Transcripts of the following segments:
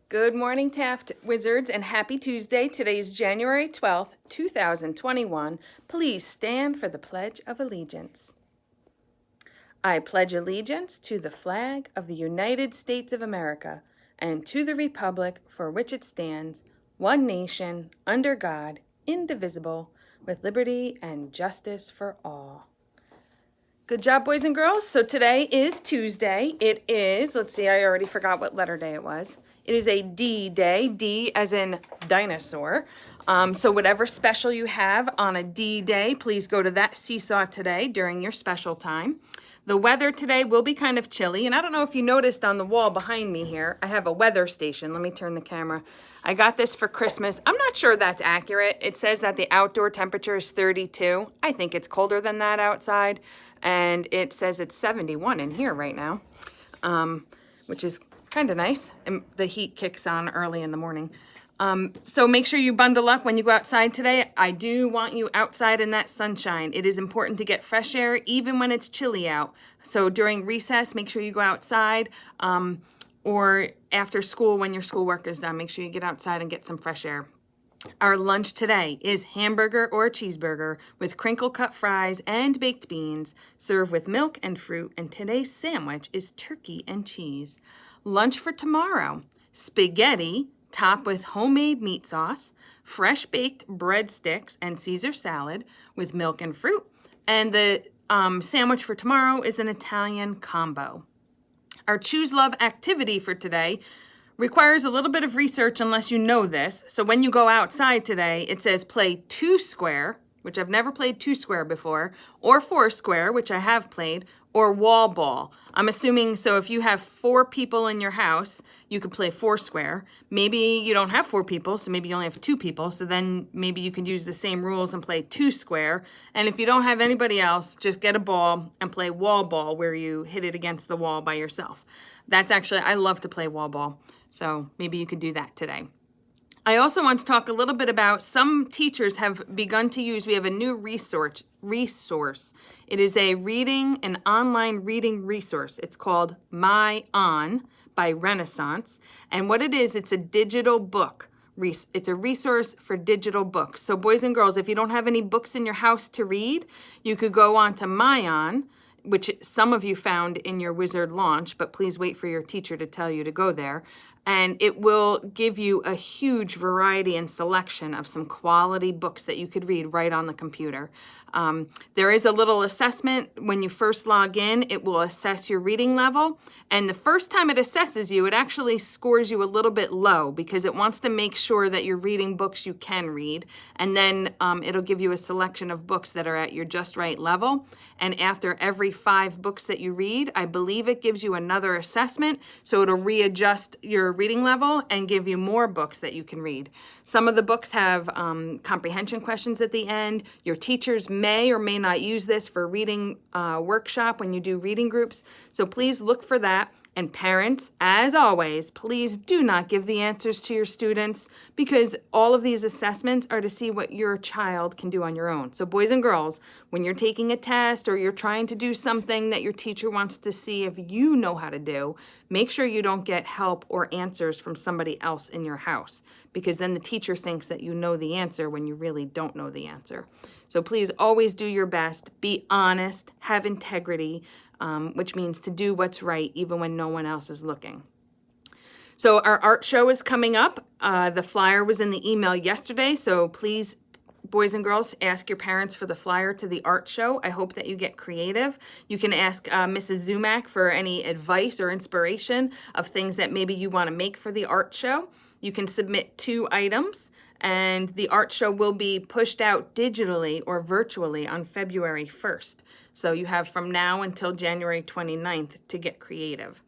Good morning, Taft Wizards, and happy Tuesday. Today is January 12th, 2021. Please stand for the Pledge of Allegiance. I pledge allegiance to the flag of the United States of America and to the republic for which it stands, one nation, under God, indivisible, with liberty and justice for all. Good job, boys and girls. So today is Tuesday. It is, let's see, I already forgot what letter day it was. It is a D day, D as in dinosaur. So whatever special you have on a D day, please go to that seesaw today during your special time. The weather today will be kind of chilly, and I don't know if you noticed on the wall behind me here, I have a weather station. Let me turn the camera. I got this for Christmas. I'm not sure that's accurate. It says that the outdoor temperature is 32. I think it's colder than that outside. And it says it's 71 in here right now, which is kind of nice. And the heat kicks on early in the morning. So make sure you bundle up when you go outside today. I do want you outside in that sunshine. It is important to get fresh air even when it's chilly out. So during recess, make sure you go outside, or after school when your schoolwork is done, make sure you get outside and get some fresh air. Our lunch today is hamburger or cheeseburger with crinkle cut fries and baked beans, served with milk and fruit, and today's sandwich is turkey and cheese. Lunch for tomorrow, spaghetti topped with homemade meat sauce, fresh baked breadsticks and Caesar salad with milk and fruit, and the sandwich for tomorrow is an Italian combo. Our Choose Love activity for today requires a little bit of research unless you know this. So when you go outside today, it says play 2 square, which I've never played 2 square before, or 4 square, which I have played, or wall ball. I'm assuming, so if you have 4 people in your house, you could play 4 square. Maybe you don't have 4 people, so maybe you only have 2 people, so then maybe you can use the same rules and play 2 square. And if you don't have anybody else, just get a ball and play wall ball where you hit it against the wall by yourself. That's actually, I love to play wall ball. So maybe you could do that today. I also want to talk a little bit about some teachers have begun to use, we have a new resource. It is an online reading resource. It's called MyOn by Renaissance. And what it is, it's a digital book. It's a resource for digital books. So boys and girls, if you don't have any books in your house to read, you could go on to MyOn, which some of you found in your Wizard launch, but please wait for your teacher to tell you to go there. And it will give you a huge variety and selection of some quality books that you could read right on the computer. There is a little assessment when you first log in. It will assess your reading level. And the first time it assesses you, it actually scores you a little bit low because it wants to make sure that you're reading books you can read. And then it'll give you a selection of books that are at your just right level. And after every 5 books that you read, I believe it gives you another assessment. So it'll readjust your reading level and give you more books that you can read. Some of the books have comprehension questions at the end. Your teachers may or may not use this for reading workshop when you do reading groups. So please look for that. And parents, as always, please do not give the answers to your students because all of these assessments are to see what your child can do on your own. So boys and girls, when you're taking a test or you're trying to do something that your teacher wants to see if you know how to do, make sure you don't get help or answers from somebody else in your house because then the teacher thinks that you know the answer when you really don't know the answer. So please always do your best, be honest, have integrity, which means to do what's right even when no one else is looking. So our art show is coming up. The flyer was in the email yesterday, so please, boys and girls, ask your parents for the flyer to the art show. I hope that you get creative. You can ask Mrs. Zumak for any advice or inspiration of things that maybe you want to make for the art show. You can submit 2 items, and the art show will be pushed out digitally or virtually on February 1st. So you have from now until January 29th to get creative.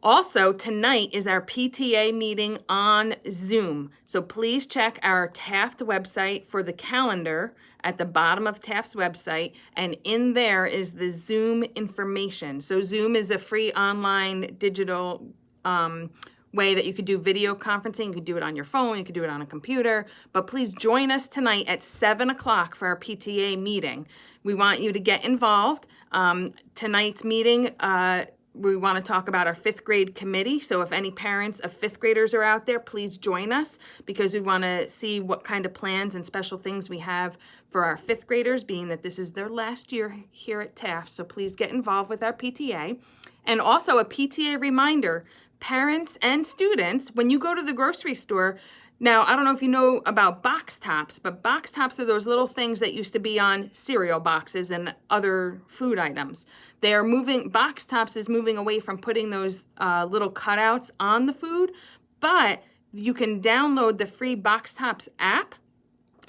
Also, tonight is our PTA meeting on Zoom. So please check our Taft website for the calendar at the bottom of Taft's website. And in there is the Zoom information. So Zoom is a free online digital way that you could do video conferencing. You could do it on your phone, you could do it on a computer, but please join us tonight at 7 o'clock for our PTA meeting. We want you to get involved. Tonight's meeting, we want to talk about our 5th grade committee. So if any parents of 5th graders are out there, please join us because we want to see what kind of plans and special things we have for our 5th graders, being that this is their last year here at Taft. So please get involved with our PTA. And also a PTA reminder, parents and students, when you go to the grocery store, now, I don't know if you know about box tops, but box tops are those little things that used to be on cereal boxes and other food items. They are moving, box tops is moving away from putting those little cutouts on the food, but you can download the free box tops app.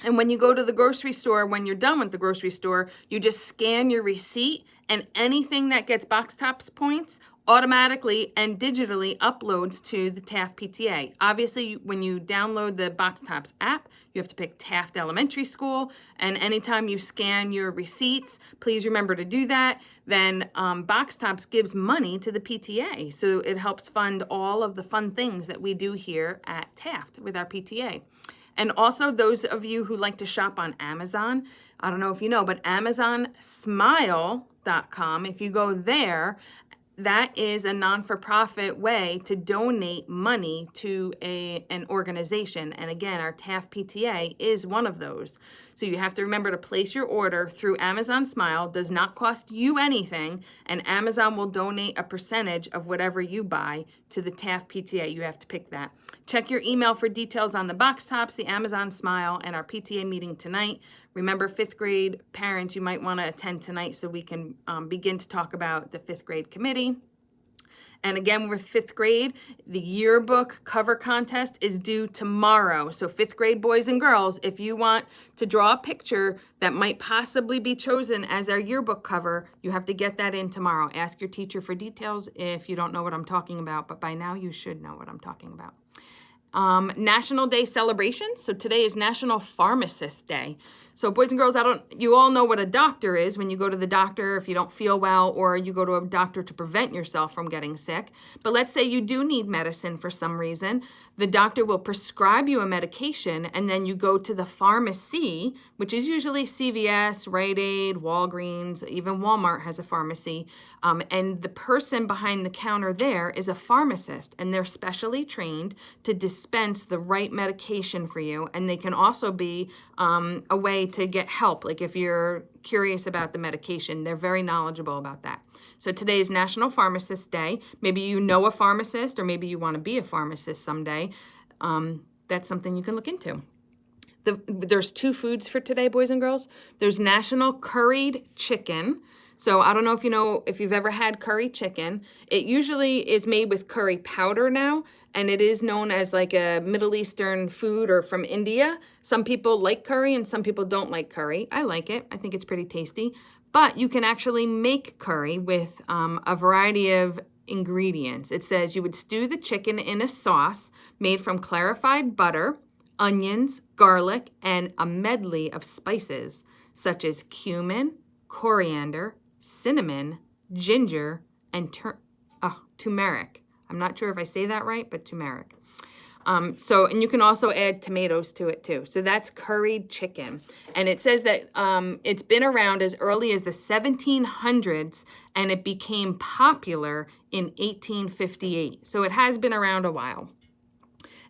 And when you go to the grocery store, when you're done with the grocery store, you just scan your receipt, and anything that gets box tops points automatically and digitally uploads to the Taft PTA. Obviously, when you download the Box Tops app, you have to pick Taft Elementary School, and anytime you scan your receipts, please remember to do that. Then Box Tops gives money to the PTA, so it helps fund all of the fun things that we do here at Taft with our PTA. And also, those of you who like to shop on Amazon, I don't know if you know, but AmazonSmile.com, if you go there, that is a non-for-profit way to donate money to an organization. And again, our Taft PTA is one of those. So you have to remember to place your order through Amazon Smile. Does not cost you anything, and Amazon will donate a percentage of whatever you buy to the Taft PTA. You have to pick that. Check your email for details on the box tops, the Amazon Smile, and our PTA meeting tonight. Remember, 5th grade parents, you might want to attend tonight so we can begin to talk about the 5th grade committee. And again, with 5th grade, the yearbook cover contest is due tomorrow. So 5th grade boys and girls, if you want to draw a picture that might possibly be chosen as our yearbook cover, you have to get that in tomorrow. Ask your teacher for details if you don't know what I'm talking about, but by now you should know what I'm talking about. National Day celebrations. So today is National Pharmacist Day. So boys and girls, you all know what a doctor is when you go to the doctor if you don't feel well, or you go to a doctor to prevent yourself from getting sick. But let's say you do need medicine for some reason. The doctor will prescribe you a medication, and then you go to the pharmacy, which is usually CVS, Rite Aid, Walgreens, even Walmart has a pharmacy. And the person behind the counter there is a pharmacist, and they're specially trained to dispense the right medication for you. And they can also be a way to get help. Like if you're curious about the medication, they're very knowledgeable about that. So today is National Pharmacist Day. Maybe you know a pharmacist, or maybe you want to be a pharmacist someday. That's something you can look into. There's 2 foods for today, boys and girls. There's National Curried Chicken. So I don't know if you've ever had curry chicken. It usually is made with curry powder now, and it is known as like a Middle Eastern food or from India. Some people like curry and some people don't like curry. I like it. I think it's pretty tasty. But you can actually make curry with a variety of ingredients. It says you would stew the chicken in a sauce made from clarified butter, onions, garlic, and a medley of spices such as cumin, coriander, cinnamon, ginger, and turmeric. I'm not sure if I say that right, but turmeric. And you can also add tomatoes to it too. So that's curried chicken. And it says that it's been around as early as the 1700s, and it became popular in 1858. So it has been around a while.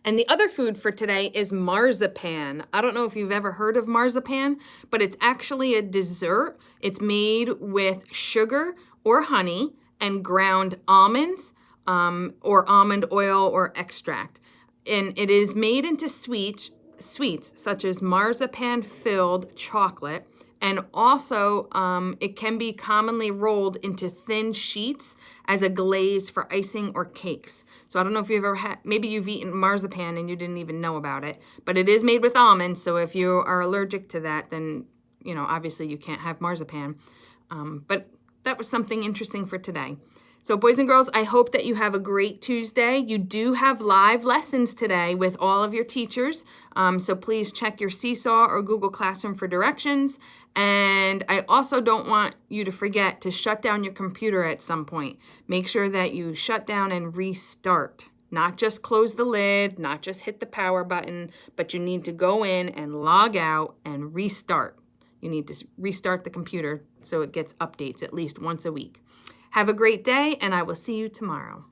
And the other food for today is marzipan. I don't know if you've ever heard of marzipan, but it's actually a dessert. It's made with sugar or honey and ground almonds or almond oil or extract. And it is made into sweets such as marzipan-filled chocolate. And also, it can be commonly rolled into thin sheets as a glaze for icing or cakes. So I don't know if you've ever had, maybe you've eaten marzipan and you didn't even know about it. But it is made with almonds, so if you are allergic to that, then, obviously you can't have marzipan. But that was something interesting for today. So boys and girls, I hope that you have a great Tuesday. You do have live lessons today with all of your teachers. So please check your Seesaw or Google Classroom for directions. And I also don't want you to forget to shut down your computer at some point. Make sure that you shut down and restart. Not just close the lid, not just hit the power button, but you need to go in and log out and restart. You need to restart the computer so it gets updates at least once a week. Have a great day, and I will see you tomorrow.